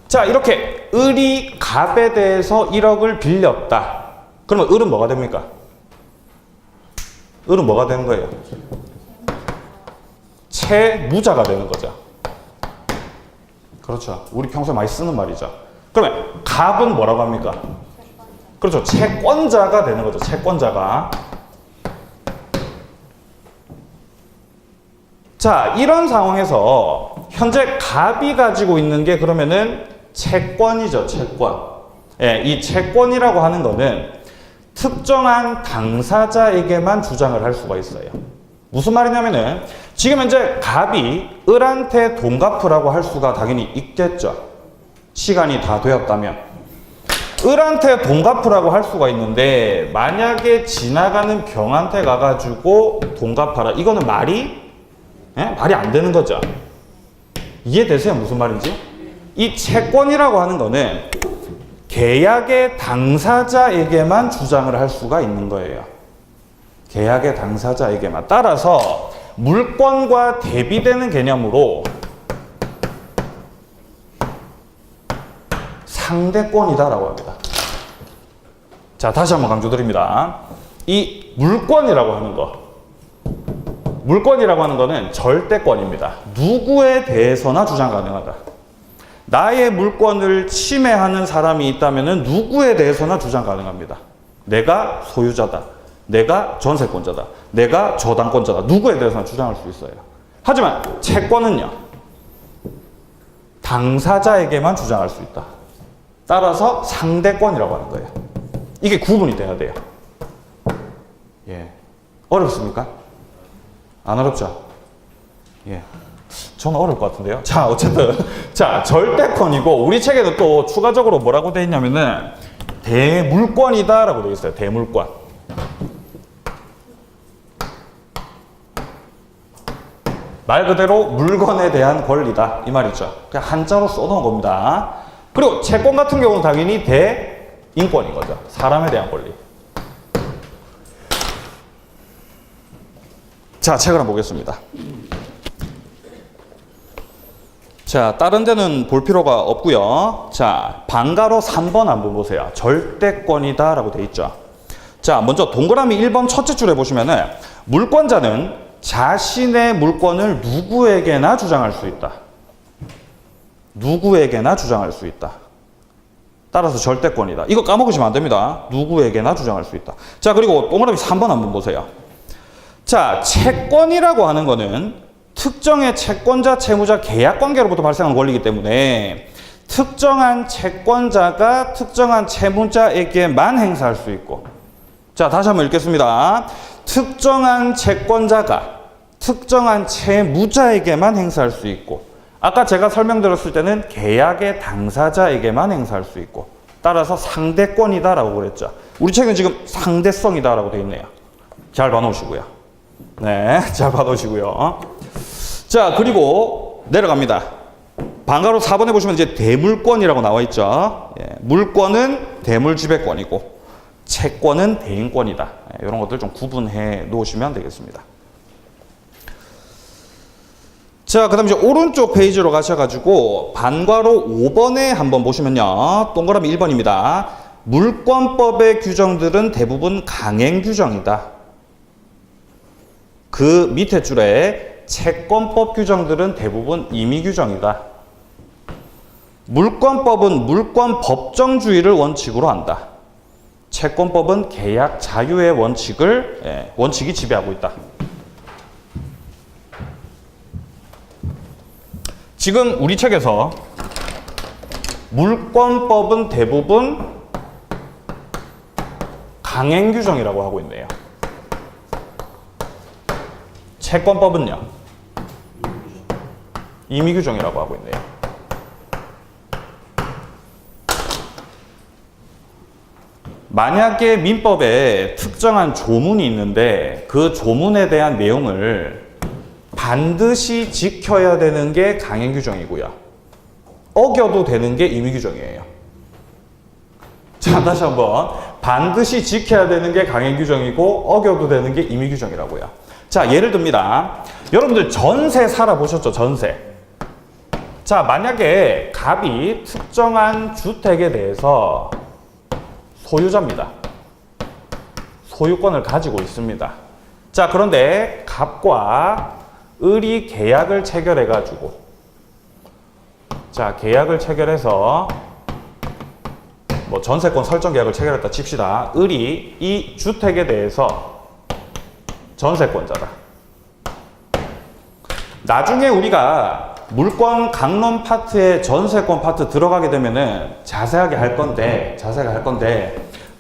자, 이렇게 을이 갑에 대해서 1억을 빌렸다. 그러면 을은 뭐가 됩니까? 을은 뭐가 되는 거예요? 채무자가 되는 거죠. 그렇죠. 우리 평소에 많이 쓰는 말이죠. 그러면 갑은 뭐라고 합니까? 그렇죠. 채권자가 되는 거죠. 채권자가. 자, 이런 상황에서 현재 갑이 가지고 있는 게 그러면은 채권이죠. 채권. 예, 이 채권이라고 하는 거는 특정한 당사자에게만 주장을 할 수가 있어요. 무슨 말이냐면은 지금 현재 갑이 을한테 돈 갚으라고 할 수가 당연히 있겠죠. 시간이 다 되었다면. 을한테 돈 갚으라고 할 수가 있는데 만약에 지나가는 병한테 가가지고 돈 갚아라. 이거는 말이 안 되는 거죠. 이해되세요? 무슨 말인지? 이 채권이라고 하는 거는 계약의 당사자에게만 주장을 할 수가 있는 거예요. 계약의 당사자에게만. 따라서 물권과 대비되는 개념으로 상대권이다라고 합니다. 자, 다시 한번 강조드립니다. 이 물권이라고 하는 거, 물권이라고 하는 거는 절대권입니다. 누구에 대해서나 주장 가능하다. 나의 물권을 침해하는 사람이 있다면 누구에 대해서나 주장 가능합니다. 내가 소유자다. 내가 전세권자다. 내가 저당권자다. 누구에 대해서나 주장할 수 있어요. 하지만 채권은요, 당사자에게만 주장할 수 있다. 따라서 상대권이라고 하는 거예요. 이게 구분이 돼야 돼요. 예. 어렵습니까? 안 어렵죠? 예. 저는 어려울 것 같은데요. 자, 어쨌든. 자, 절대권이고, 우리 책에는 또 추가적으로 뭐라고 되어 있냐면은, 대물권이다 라고 되어 있어요. 대물권. 말 그대로 물건에 대한 권리다. 이 말이죠. 그냥 한자로 써놓은 겁니다. 그리고 채권 같은 경우는 당연히 대인권인 거죠. 사람에 대한 권리. 자, 책을 한번 보겠습니다. 자, 다른 데는 볼 필요가 없고요. 자, 방가로 3번 한번 보세요. 절대권이다 라고 되어 있죠. 자, 먼저 동그라미 1번 첫째 줄에 보시면은 물권자는 자신의 물권을 누구에게나 주장할 수 있다. 누구에게나 주장할 수 있다. 따라서 절대권이다. 이거 까먹으시면 안 됩니다. 누구에게나 주장할 수 있다. 자, 그리고 동그라미 3번 한번 보세요. 자, 채권이라고 하는 거는 특정의 채권자, 채무자 계약 관계로부터 발생하는 권리이기 때문에 특정한 채권자가 특정한 채무자에게만 행사할 수 있고, 자, 다시 한번 읽겠습니다. 특정한 채권자가 특정한 채무자에게만 행사할 수 있고, 아까 제가 설명드렸을 때는 계약의 당사자에게만 행사할 수 있고, 따라서 상대권이다라고 그랬죠. 우리 책은 지금 상대성이다라고 되어 있네요. 잘 봐놓으시고요. 네, 잘 봐놓으시고요. 자, 그리고 내려갑니다. 방가로 4번에 보시면 이제 대물권이라고 나와 있죠. 예, 물권은 대물지배권이고 채권은 대인권이다. 예, 이런 것들 좀 구분해 놓으시면 되겠습니다. 자, 그 다음 이제 오른쪽 페이지로 가셔가지고 반괄호 5번에 한번 보시면요. 동그라미 1번입니다. 물권법의 규정들은 대부분 강행 규정이다. 그 밑에 줄에 채권법 규정들은 대부분 임의 규정이다. 물권법은 물권 법정주의를 원칙으로 한다. 채권법은 계약 자유의 원칙이 지배하고 있다. 지금 우리 책에서 물권법은 대부분 강행 규정이라고 하고 있네요. 채권법은요, 임의 규정이라고 하고 있네요. 만약에 민법에 특정한 조문이 있는데 그 조문에 대한 내용을 반드시 지켜야 되는 게 강행 규정이고요. 어겨도 되는 게 임의 규정이에요. 자, 다시 한번. 반드시 지켜야 되는 게 강행 규정이고 어겨도 되는 게 임의 규정이라고요. 자, 예를 듭니다. 여러분들 전세 살아보셨죠? 전세. 자, 만약에 갑이 특정한 주택에 대해서 소유자입니다. 소유권을 가지고 있습니다. 자, 그런데 갑과 을이 계약을 체결해가지고, 자, 계약을 체결해서 뭐 전세권 설정 계약을 체결했다 칩시다. 을이 이 주택에 대해서 전세권자다. 나중에 우리가 물권 강론 파트에 전세권 파트 들어가게 되면은 자세하게 할 건데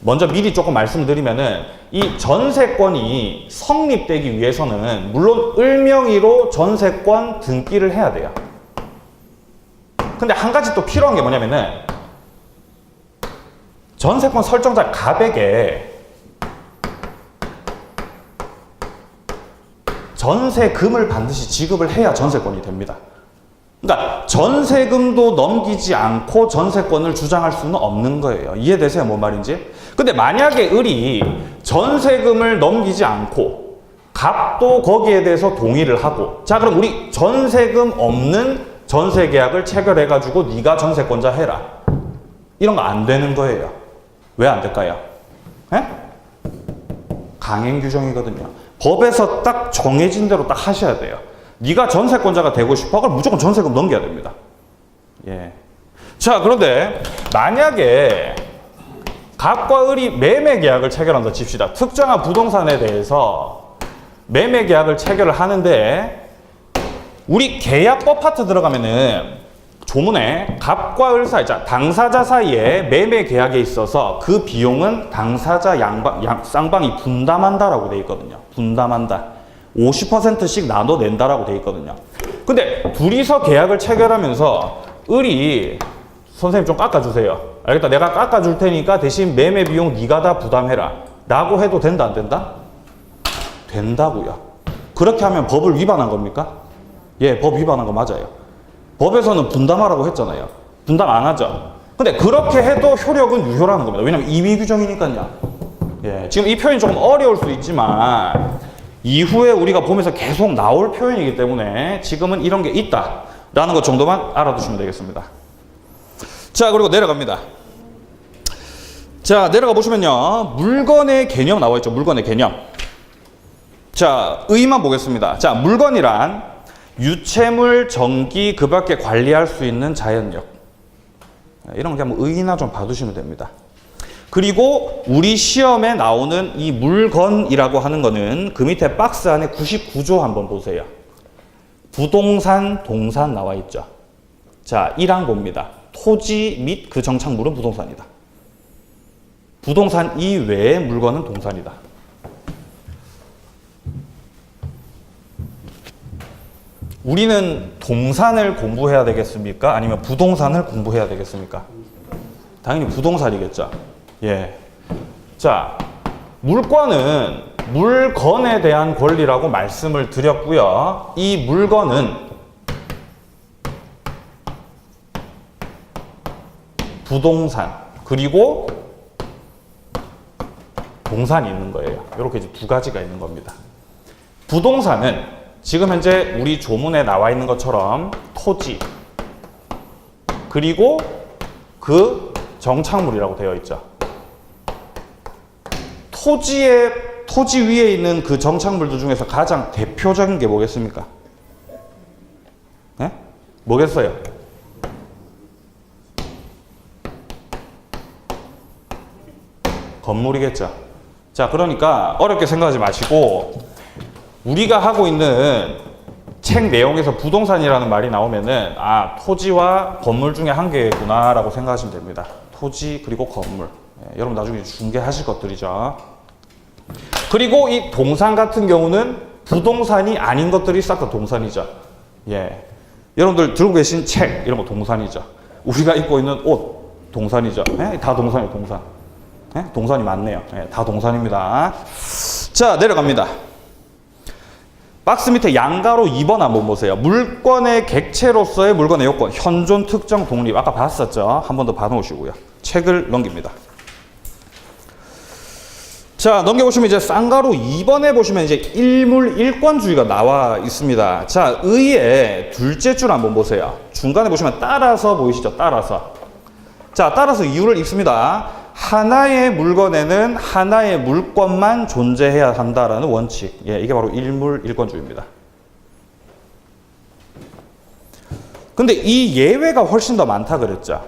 먼저 미리 조금 말씀드리면은 이 전세권이 성립되기 위해서는 물론 을명의로 전세권 등기를 해야 돼요. 근데 한 가지 또 필요한 게 뭐냐면은 전세권 설정자 갑에게 전세금을 반드시 지급을 해야 전세권이 됩니다. 그러니까 전세금도 넘기지 않고 전세권을 주장할 수는 없는 거예요. 이해되세요? 뭔 말인지? 근데 만약에 을이 전세금을 넘기지 않고 갑도 거기에 대해서 동의를 하고, 자 그럼 우리 전세금 없는 전세 계약을 체결해 가지고 네가 전세권자 해라, 이런 거 안 되는 거예요. 왜 안 될까요? 에? 강행 규정이거든요. 법에서 딱 정해진 대로 딱 하셔야 돼요. 네가 전세권자가 되고 싶어? 그럼 무조건 전세금 넘겨야 됩니다. 예. 자, 그런데 만약에 갑과 을이 매매 계약을 체결한다 칩시다. 특정한 부동산에 대해서 매매 계약을 체결을 하는데, 우리 계약법 파트 들어가면은 조문에 갑과 을 사이, 당사자 사이에 매매 계약에 있어서 그 비용은 당사자 쌍방이 분담한다라고 돼 있거든요. 분담한다. 50%씩 나눠낸다라고 돼 있거든요. 근데 둘이서 계약을 체결하면서 을이 선생님 좀 깎아주세요. 알겠다. 내가 깎아줄 테니까 대신 매매 비용 네가 다 부담해라 라고 해도 된다, 안 된다? 된다고요. 그렇게 하면 법을 위반한 겁니까? 예, 법 위반한 거 맞아요. 법에서는 분담하라고 했잖아요. 분담 안 하죠. 근데 그렇게 해도 효력은 유효라는 겁니다. 왜냐면 임의 규정이니까요. 예, 지금 이 표현이 조금 어려울 수 있지만 이후에 우리가 보면서 계속 나올 표현이기 때문에 지금은 이런 게 있다라는 것 정도만 알아두시면 되겠습니다. 자, 그리고 내려갑니다. 자, 내려가 보시면요, 물건의 개념 나와 있죠. 물건의 개념. 자, 의의만 보겠습니다. 자, 물건이란 유체물, 전기, 그 밖에 관리할 수 있는 자연력. 이런 거 그냥 뭐 의의나 좀 봐두시면 됩니다. 그리고 우리 시험에 나오는 이 물건이라고 하는 거는 그 밑에 박스 안에 99조 한번 보세요. 부동산, 동산 나와 있죠. 자, 1항 봅니다. 토지 및 그 정착물은 부동산이다. 부동산 이외의 물건은 동산이다. 우리는 동산을 공부해야 되겠습니까? 아니면 부동산을 공부해야 되겠습니까? 당연히 부동산이겠죠. 예. 자, 물권은 물건에 대한 권리라고 말씀을 드렸고요. 이 물건은 부동산 그리고 동산이 있는 거예요. 이렇게 이제 두 가지가 있는 겁니다. 부동산은 지금 현재 우리 조문에 나와 있는 것처럼 토지 그리고 그 정착물이라고 되어 있죠. 토지 위에 있는 그 정착물들 중에서 가장 대표적인 게 뭐겠습니까? 네? 뭐겠어요? 건물이겠죠. 자, 그러니까 어렵게 생각하지 마시고 우리가 하고 있는 책 내용에서 부동산이라는 말이 나오면은 아, 토지와 건물 중에 한 개구나 라고 생각하시면 됩니다. 토지 그리고 건물. 예, 여러분 나중에 중개하실 것들이죠. 그리고 이 동산 같은 경우는 부동산이 아닌 것들이 싹 다 동산이죠. 예, 여러분들 들고 계신 책 이런 거 동산이죠. 우리가 입고 있는 옷 동산이죠. 예, 다 동산이에요. 동산. 예, 동산이 많네요. 예, 다 동산입니다. 자, 내려갑니다. 박스 밑에 양가로 2번 한번 보세요. 물건의 객체로서의 물건의 요건, 현존, 특정, 독립. 아까 봤었죠? 한 번 더 봐놓으시고요. 책을 넘깁니다. 자, 넘겨보시면 이제 쌍가로 2번에 보시면 이제 일물 일권주의가 나와 있습니다. 자, 의의 둘째 줄 한번 보세요. 중간에 보시면 따라서 보이시죠? 따라서. 자, 따라서 이유를 읽습니다. 하나의 물건에는 하나의 물건만 존재해야 한다라는 원칙. 예, 이게 바로 일물 일권주의입니다. 근데 이 예외가 훨씬 더 많다 그랬죠.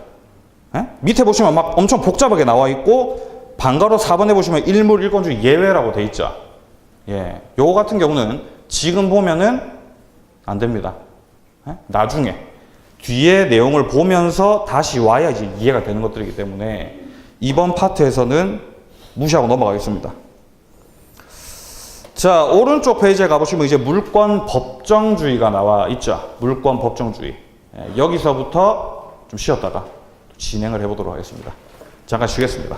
예? 밑에 보시면 막 엄청 복잡하게 나와 있고 반가로 4번에 보시면 일물 일권주의 예외라고 돼 있죠. 예, 요거 같은 경우는 지금 보면은 안 됩니다. 예? 나중에 뒤에 내용을 보면서 다시 와야 이제 이해가 되는 것들이기 때문에 이번 파트에서는 무시하고 넘어가겠습니다. 자, 오른쪽 페이지에 가보시면 이제 물권 법정주의가 나와 있죠. 물권 법정주의. 예, 여기서부터 좀 쉬었다가 진행을 해보도록 하겠습니다. 잠깐 쉬겠습니다.